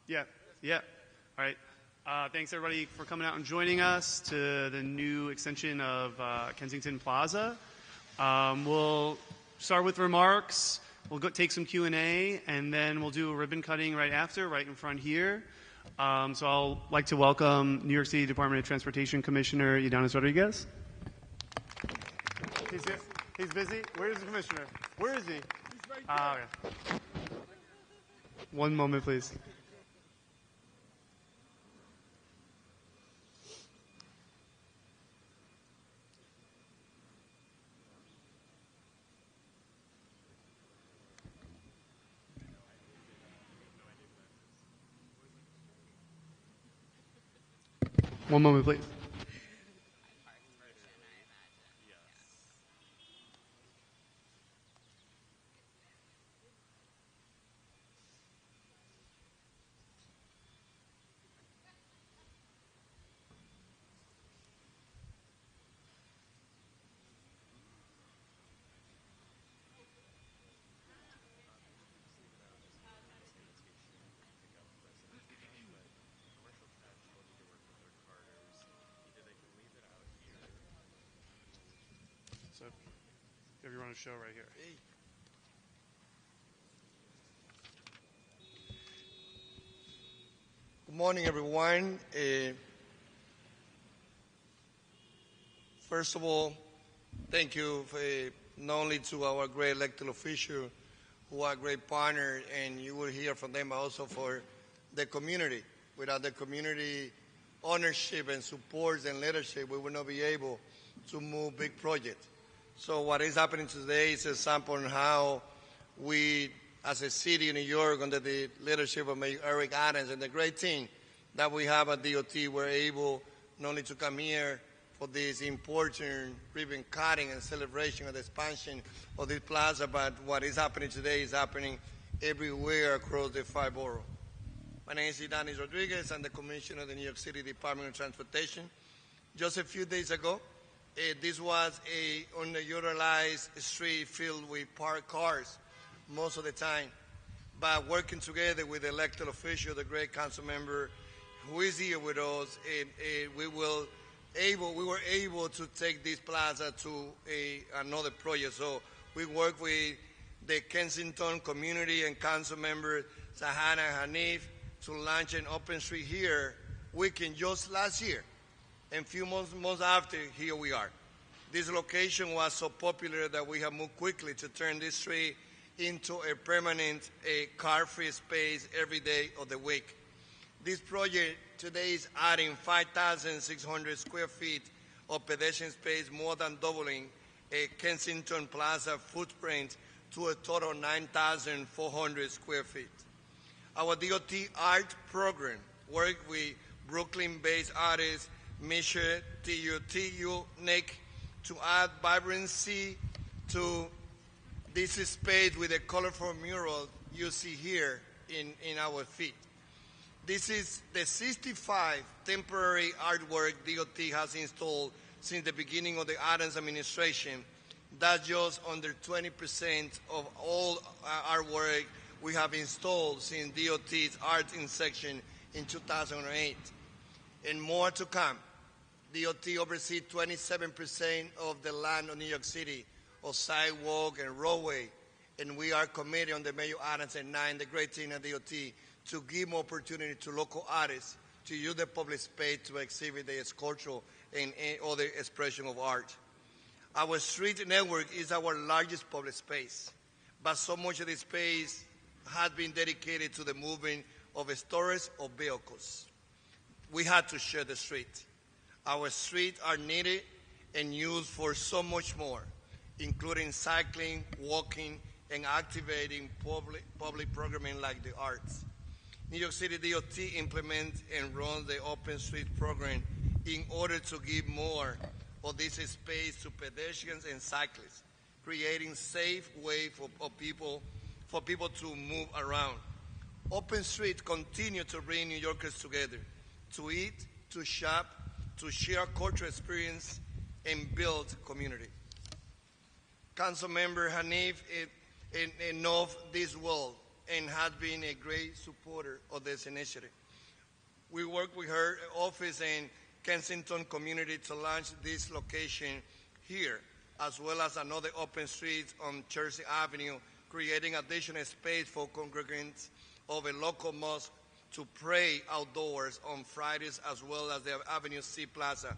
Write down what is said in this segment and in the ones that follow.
Yeah, yeah. All right. Thanks everybody for coming out and joining us to the new extension of Kensington Plaza. We'll start with remarks. We'll take some Q&A, and then we'll do a ribbon cutting right after, right in front here. So I'll like to welcome New York City Department of Transportation Commissioner Ydanis Rodriguez. He's busy. Where is the commissioner? Where is he? He's right there. Okay. One moment, please. One moment, please. So, if you run a show right here. Good morning, everyone. First of all, thank you not only to our great elected officials who are great partners, and you will hear from them, but also for the community. Without the community ownership and support and leadership, we will not be able to move big projects. So what is happening today is a sample on how we, as a city of New York, under the leadership of Mayor Eric Adams and the great team that we have at DOT, we're able not only to come here for this important ribbon cutting and celebration of the expansion of this plaza, but what is happening today is happening everywhere across the 5 boroughs. My name is Ydanis Rodriguez. I'm the Commissioner of the New York City Department of Transportation. Just a few days ago, this was a underutilized street filled with parked cars most of the time. But working together with the elected official, the great council member who is here with us, we were able to take this plaza to another project. So we work with the Kensington community and council member Sahana Hanif to launch an open street here weekend just last year. And a few months after, here we are. This location was so popular that we have moved quickly to turn this street into a permanent car-free space every day of the week. This project today is adding 5,600 square feet of pedestrian space, more than doubling a Kensington Plaza footprint to a total of 9,400 square feet. Our DOT art program worked with Brooklyn-based artist Misha T.U. Nick to add vibrancy to this space with a colorful mural you see here in our feet. This is the 65 temporary artwork DOT has installed since the beginning of the Adams administration. That's just under 20% of all artwork we have installed since DOT's art inception in 2008. And more to come. DOT oversees 27% of the land of New York City, of sidewalk and roadway, and we are committed on the Mayor Adams and the great team at DOT, to give more opportunity to local artists to use the public space to exhibit their sculpture and other expression of art. Our street network is our largest public space, but so much of this space has been dedicated to the movement of storage of vehicles. We had to share the street. Our streets are needed and used for so much more, including cycling, walking, and activating public programming like the arts. New York City DOT implements and runs the Open Street program in order to give more of this space to pedestrians and cyclists, creating safe way for people to move around. Open Street continue to bring New Yorkers together, to eat, to shop, to share cultural experience, and build community. Councilmember Hanif knows this well. and has been a great supporter of this initiative. We work with her office in Kensington community to launch this location here, as well as another open street on Chelsea Avenue, creating additional space for congregants of a local mosque to pray outdoors on Fridays, as well as the Avenue C Plaza,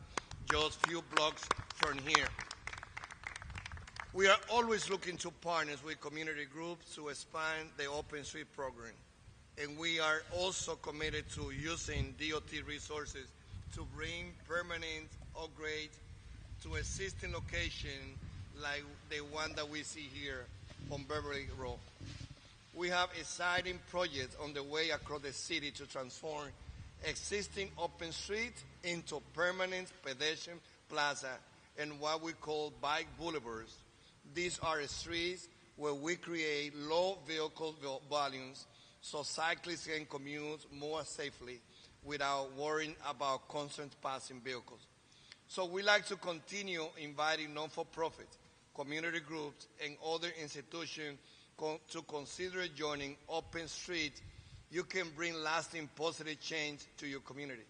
just few blocks from here. We are always looking to partners with community groups to expand the Open Street program. And we are also committed to using DOT resources to bring permanent upgrades to existing locations like the one that we see here on Beverley Road. We have exciting projects on the way across the city to transform existing open streets into permanent pedestrian plaza and what we call bike boulevards. These are streets where we create low vehicle volumes so cyclists can commute more safely without worrying about constant passing vehicles. So we like to continue inviting non-for-profit, community groups, and other institutions to consider joining Open Street. You can bring lasting positive change to your community.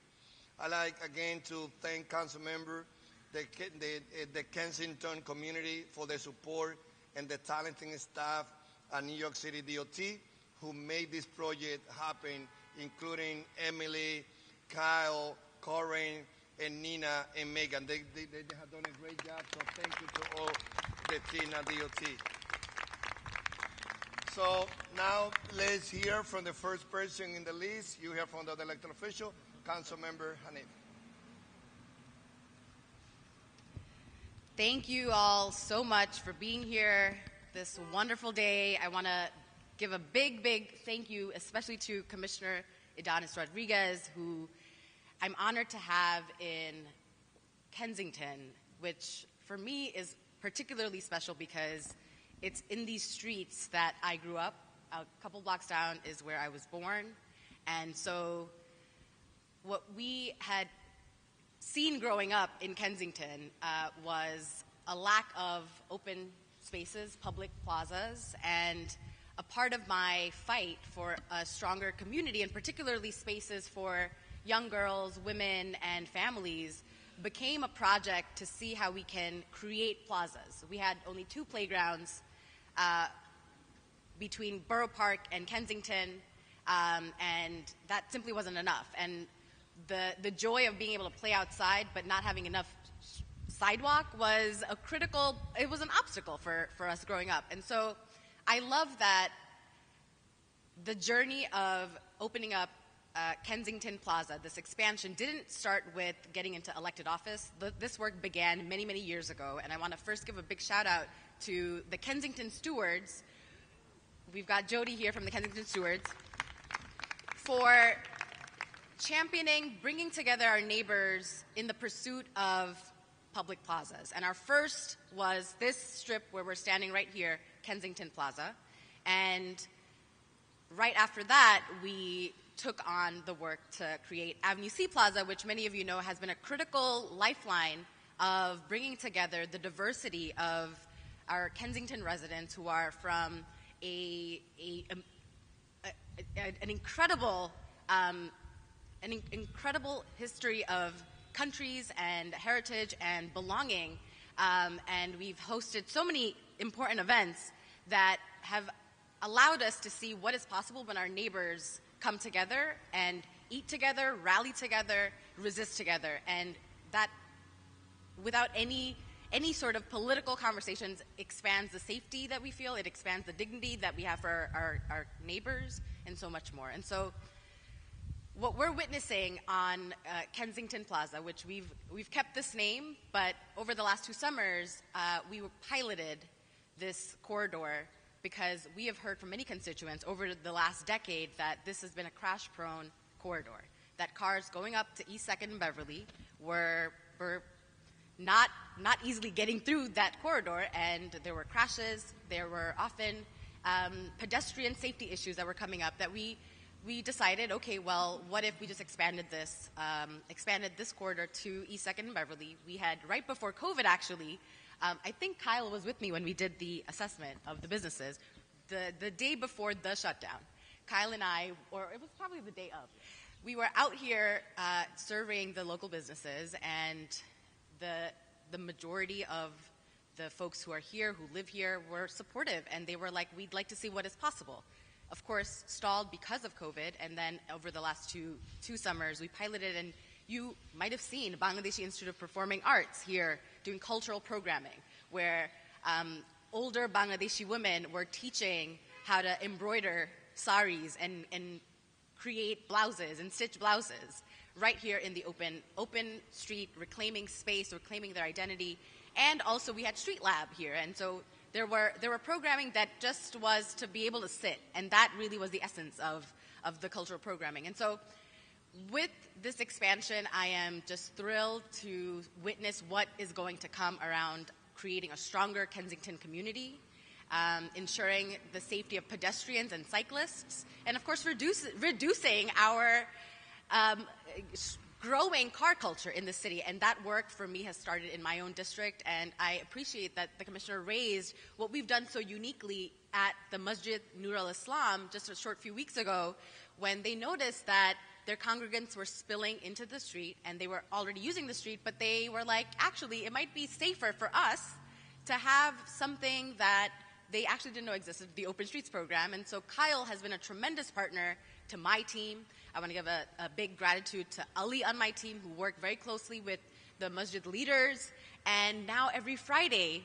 I like again to thank council member, the Kensington community for their support and the talented staff at New York City DOT who made this project happen, including Emily, Kyle, Corinne, and Nina and Megan. They have done a great job, so thank you to all the team at DOT. So now let's hear from the first person in the list. You hear from the elected official, Council Member Hanif. Thank you all so much for being here this wonderful day. I want to give a big thank you, especially to Commissioner Adonis Rodriguez, who I'm honored to have in Kensington, which for me is particularly special because it's in these streets that I grew up. A couple blocks down is where I was born. And so what we had seen growing up in Kensington was a lack of open spaces, public plazas, and a part of my fight for a stronger community, and particularly spaces for young girls, women, and families, became a project to see how we can create plazas. We had only 2 playgrounds between Borough Park and Kensington, and that simply wasn't enough. And the joy of being able to play outside but not having enough sidewalk was it was an obstacle for us growing up. And so I love that the journey of opening up Kensington Plaza, this expansion, didn't start with getting into elected office. This work began many years ago, and I want to first give a big shout out to the Kensington Stewards. We've got Jody here from the Kensington Stewards for championing, bringing together our neighbors in the pursuit of public plazas. And our first was this strip where we're standing right here, Kensington Plaza. And right after that, we took on the work to create Avenue C Plaza, which many of you know has been a critical lifeline of bringing together the diversity of our Kensington residents who are from an incredible history of countries and heritage and belonging, and we've hosted so many important events that have allowed us to see what is possible when our neighbors come together and eat together, rally together, resist together, and that without any sort of political conversations expands the safety that we feel, it expands the dignity that we have for our neighbors, and so much more. And so what we're witnessing on Kensington Plaza, which we've kept this name, but over the last 2 summers, we piloted this corridor because we have heard from many constituents over the last decade that this has been a crash-prone corridor, that cars going up to East 2nd and Beverly were not easily getting through that corridor, and there were crashes, there were often pedestrian safety issues that were coming up that we decided, okay, well, what if we just expanded this corridor to East 2nd and Beverly? We had, right before COVID actually, I think Kyle was with me when we did the assessment of the businesses. the day before the shutdown, Kyle and I, or it was probably the day of, we were out here surveying the local businesses, and the majority of the folks who are here, who live here, were supportive, and they were like, we'd like to see what is possible. Of course, stalled because of COVID, and then over the last two summers, we piloted, and you might have seen Bangladeshi Institute of Performing Arts here doing cultural programming, where older Bangladeshi women were teaching how to embroider saris and create blouses and stitch blouses right here in the open street, reclaiming space, reclaiming their identity. And also we had Street Lab here, and so there were programming that just was to be able to sit, and that really was the essence of the cultural programming. And so with this expansion, I am just thrilled to witness what is going to come around creating a stronger Kensington community, ensuring the safety of pedestrians and cyclists, and of course reducing our growing car culture in the city. And that work for me has started in my own district, and I appreciate that the Commissioner raised what we've done so uniquely at the Masjid Nur al-Islam just a short few weeks ago, when they noticed that their congregants were spilling into the street, and they were already using the street, but they were like, actually, it might be safer for us to have something that they actually didn't know existed, the Open Streets program. And so Kyle has been a tremendous partner to my team. I want to give a big gratitude to Ali on my team, who worked very closely with the masjid leaders. And now every Friday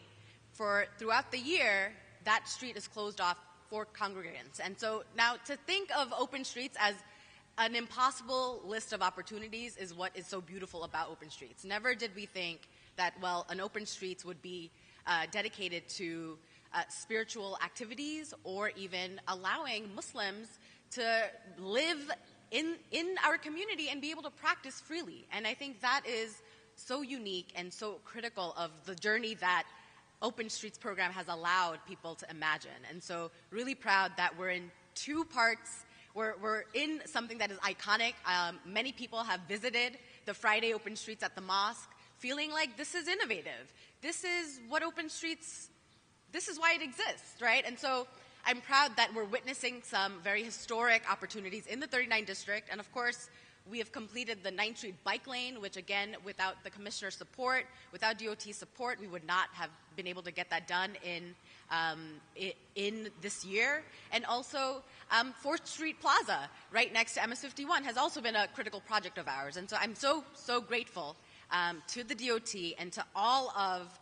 throughout the year, that street is closed off for congregants. And so now to think of Open Streets as an impossible list of opportunities is what is so beautiful about Open Streets. Never did we think that, well, an Open Streets would be dedicated to spiritual activities, or even allowing Muslims to live in our community and be able to practice freely. And I think that is so unique and so critical of the journey that Open Streets program has allowed people to imagine. And so really proud that we're in two parts. We're in something that is iconic. Many people have visited the Friday Open Streets at the mosque, feeling like this is innovative. This is what Open Streets, this is why it exists, right? And so I'm proud that we're witnessing some very historic opportunities in the 39th District. And of course, we have completed the 9th Street bike lane, which again, without the Commissioner's support, without DOT support, we would not have been able to get that done in this year. And also, 4th Street Plaza, right next to MS-51, has also been a critical project of ours. And so I'm so grateful to the DOT and to all of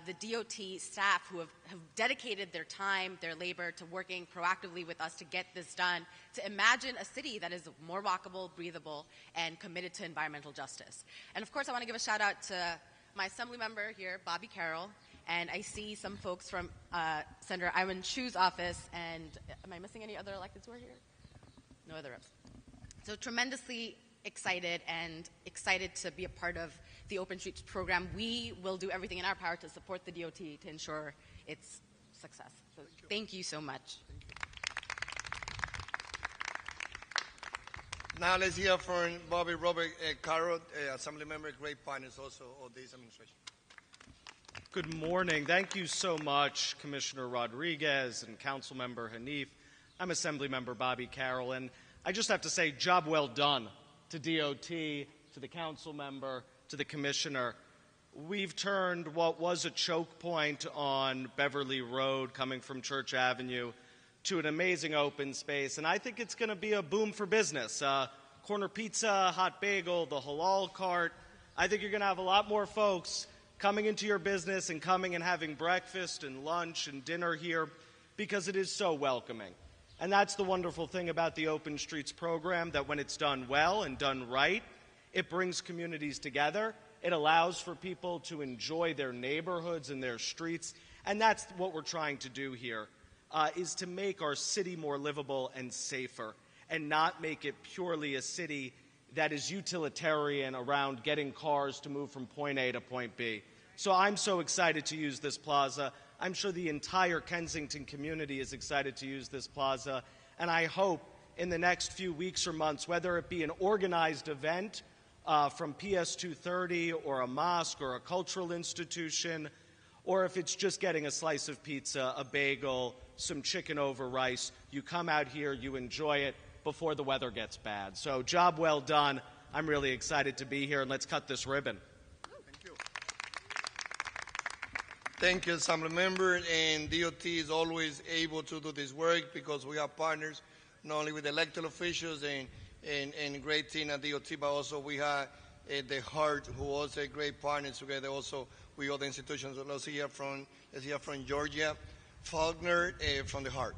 the DOT staff who have dedicated their time, their labor to working proactively with us to get this done, to imagine a city that is more walkable, breathable, and committed to environmental justice. And of course, I want to give a shout out to my assembly member here, Bobby Carroll, and I see some folks from Senator Iwan Chu's office, and am I missing any other electeds who are here? No other reps. So tremendously excited to be a part of the Open Streets program. We will do everything in our power to support the DOT to ensure its success. So thank you so much. Now let's hear from Bobby Robert Carrot, Assembly Member, great partners also of this administration. Good morning. Thank you so much, Commissioner Rodriguez and Council Member Hanif. I'm Assembly Member Bobby Carroll, and I just have to say, job well done to DOT, to the Council Member, to the Commissioner. We've turned what was a choke point on Beverley Road coming from Church Avenue to an amazing open space, and I think it's going to be a boom for business. Corner pizza, hot bagel, the halal cart. I think you're going to have a lot more folks coming into your business and coming and having breakfast and lunch and dinner here because it is so welcoming. And that's the wonderful thing about the Open Streets program, that when it's done well and done right, it brings communities together. It allows for people to enjoy their neighborhoods and their streets. And that's what we're trying to do here, is to make our city more livable and safer, and not make it purely a city that is utilitarian around getting cars to move from point A to point B. So I'm so excited to use this plaza. I'm sure the entire Kensington community is excited to use this plaza. And I hope in the next few weeks or months, whether it be an organized event from PS 230 or a mosque or a cultural institution, or if it's just getting a slice of pizza, a bagel, some chicken over rice. You come out here, you enjoy it before the weather gets bad. So job well done. I'm really excited to be here, and let's cut this ribbon. Thank you. Thank you, Assemblymember, and DOT is always able to do this work because we are partners not only with elected officials and great team at DOT, but also we have the Heart, who also a great partner together also with other institutions. So let's hear from Georgia Faulkner from the Heart.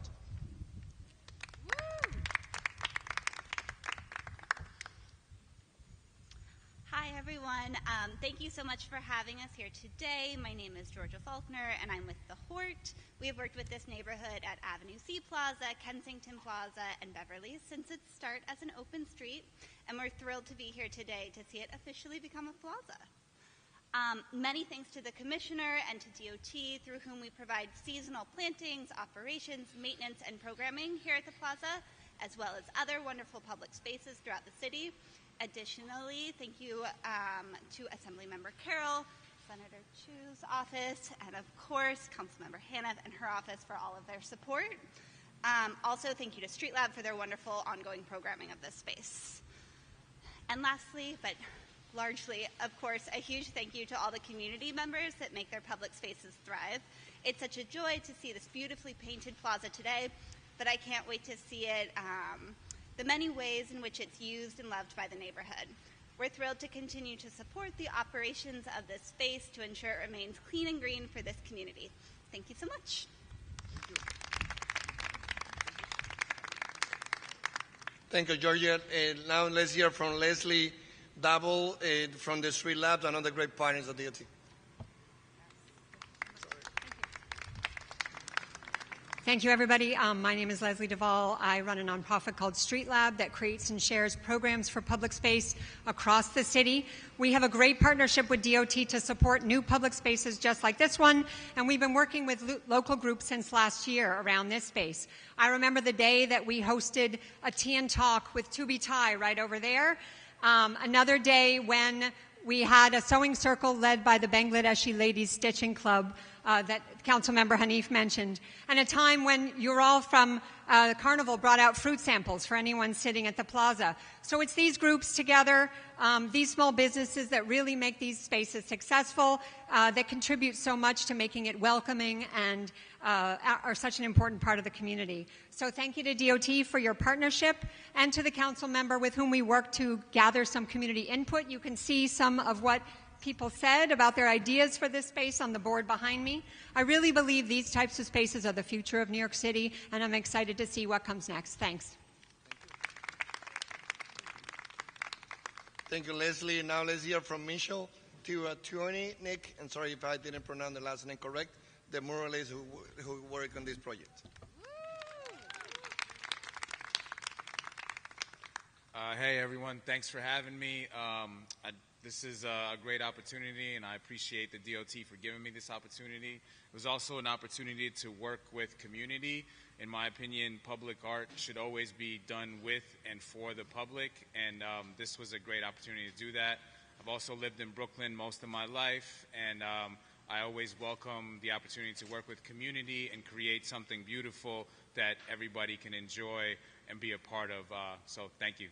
Hi, everyone. Thank you so much for having us here today. My name is Georgia Faulkner, and I'm with the Hort. We have worked with this neighborhood at Avenue C Plaza, Kensington Plaza, and Beverly since its start as an open street, and we're thrilled to be here today to see it officially become a plaza. Many thanks to the Commissioner and to DOT, through whom we provide seasonal plantings, operations, maintenance, and programming here at the plaza, as well as other wonderful public spaces throughout the city. Additionally, thank you to Assemblymember Carroll, Senator Chu's office, and of course, Councilmember Hanath and her office for all of their support. Also, thank you to Street Lab for their wonderful ongoing programming of this space. And lastly, but largely, of course, a huge thank you to all the community members that make their public spaces thrive. It's such a joy to see this beautifully painted plaza today, but I can't wait to see it, the many ways in which it's used and loved by the neighborhood. We're thrilled to continue to support the operations of this space to ensure it remains clean and green for this community. Thank you so much. Thank you, Georgia. Now let's hear from Leslie Double from the Street Labs, another great partners at DOT. Thank you, everybody. My name is Leslie Duvall. I run a nonprofit called Street Lab that creates and shares programs for public space across the city. We have a great partnership with DOT to support new public spaces just like this one, and we've been working with local groups since last year around this space. I remember the day that we hosted a tea and talk with Tubi Thai right over there. Another day when we had a sewing circle led by the Bangladeshi Ladies Stitching Club that Councilmember Hanif mentioned, and a time when you're all from the Carnival brought out fruit samples for anyone sitting at the plaza. So it's these groups together, these small businesses that really make these spaces successful, that contribute so much to making it welcoming and are such an important part of the community. So thank you to DOT for your partnership and to the council member with whom we work to gather some community input. You can see some of what people said about their ideas for this space on the board behind me. I really believe these types of spaces are the future of New York City, and I'm excited to see what comes next. Thanks. Thank you, Leslie. Now let's hear from Michelle Tuoni, Nick, and sorry if I didn't pronounce the last name correct, the muralists who work on this project. Hey, everyone. Thanks for having me. This is a great opportunity, and I appreciate the DOT for giving me this opportunity. It was also an opportunity to work with community. In my opinion, public art should always be done with and for the public, and this was a great opportunity to do that. I've also lived in Brooklyn most of my life, and I always welcome the opportunity to work with community and create something beautiful that everybody can enjoy and be a part of. So thank you.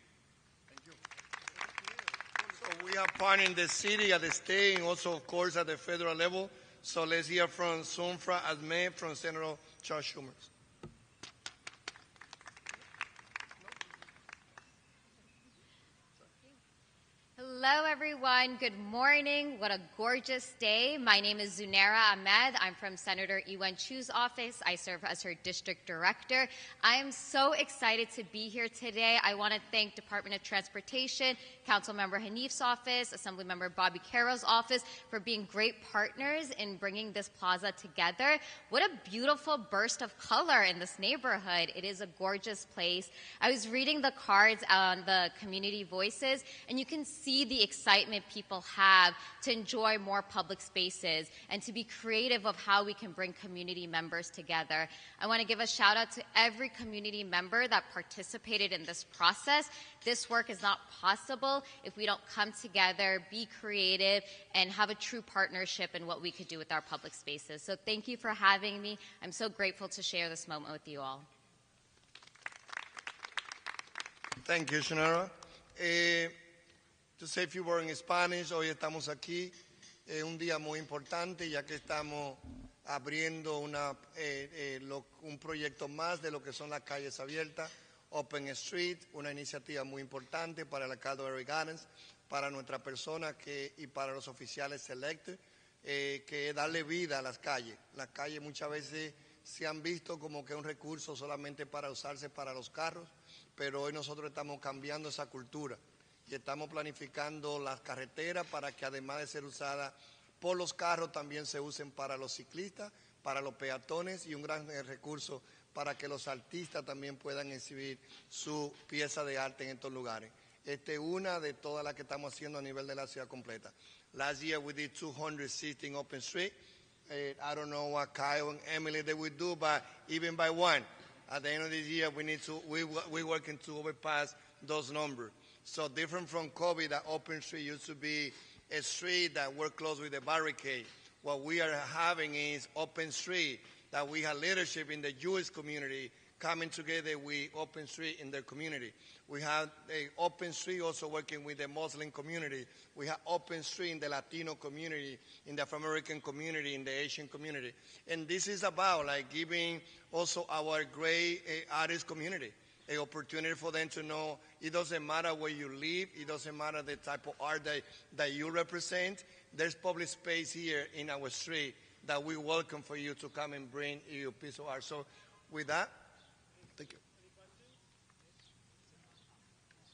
So we are partnering the city, at the state, and also, of course, at the federal level. So let's hear from Sunfra Ahmed from Senator Charles Schumer. Hello, everyone. Good morning. What a gorgeous day. My name is Zunaira Ahmed. I'm from Senator Ewen Chu's office. I serve as her district director. I am so excited to be here today. I want to thank Department of Transportation, Councilmember Hanif's office, Assemblymember Bobby Carroll's office for being great partners in bringing this plaza together. What a beautiful burst of color in this neighborhood. It is a gorgeous place. I was reading the cards on the community voices, and you can see the the excitement people have to enjoy more public spaces and to be creative of how we can bring community members together. I want to give a shout out to every community member that participated in this process. This work is not possible if we don't come together, be creative, and have a true partnership in what we could do with our public spaces. So thank you for having me. I'm so grateful to share this moment with you all. Thank you, Shonara. To say a few words in Spanish, hoy estamos aquí, un día muy importante ya que estamos abriendo un proyecto más de lo que son las calles abiertas, Open Street, una iniciativa muy importante para el alcalde de Beverly Gardens, para nuestras personas y para los oficiales electos, que es darle vida a las calles. Las calles muchas veces se han visto como que un recurso solamente para usarse para los carros, pero hoy nosotros estamos cambiando esa cultura y estamos planificando las carreteras para que además de ser usadas por los carros también se usen para los ciclistas, para los peatones y un gran recurso para que los artistas también puedan exhibir su pieza de arte en estos lugares. Esta es una de todas las que estamos haciendo a nivel de la ciudad completa. Last year we did 216 Open Street. I don't know what Kyle and Emily they will do, but even by one, at the end of this year we're working to overpass those numbers. So different from COVID, that Open Street used to be a street that were close with a barricade. What we are having is Open Street, that we have leadership in the Jewish community coming together with Open Street in their community. We have a Open Street also working with the Muslim community. We have Open Street in the Latino community, in the Afro-American community, in the Asian community. And this is about like giving also our great artist community an opportunity for them to know it doesn't matter where you live, it doesn't matter the type of art that you represent. There's public space here in our street that we welcome for you to come and bring your piece of art. So with that, thank you.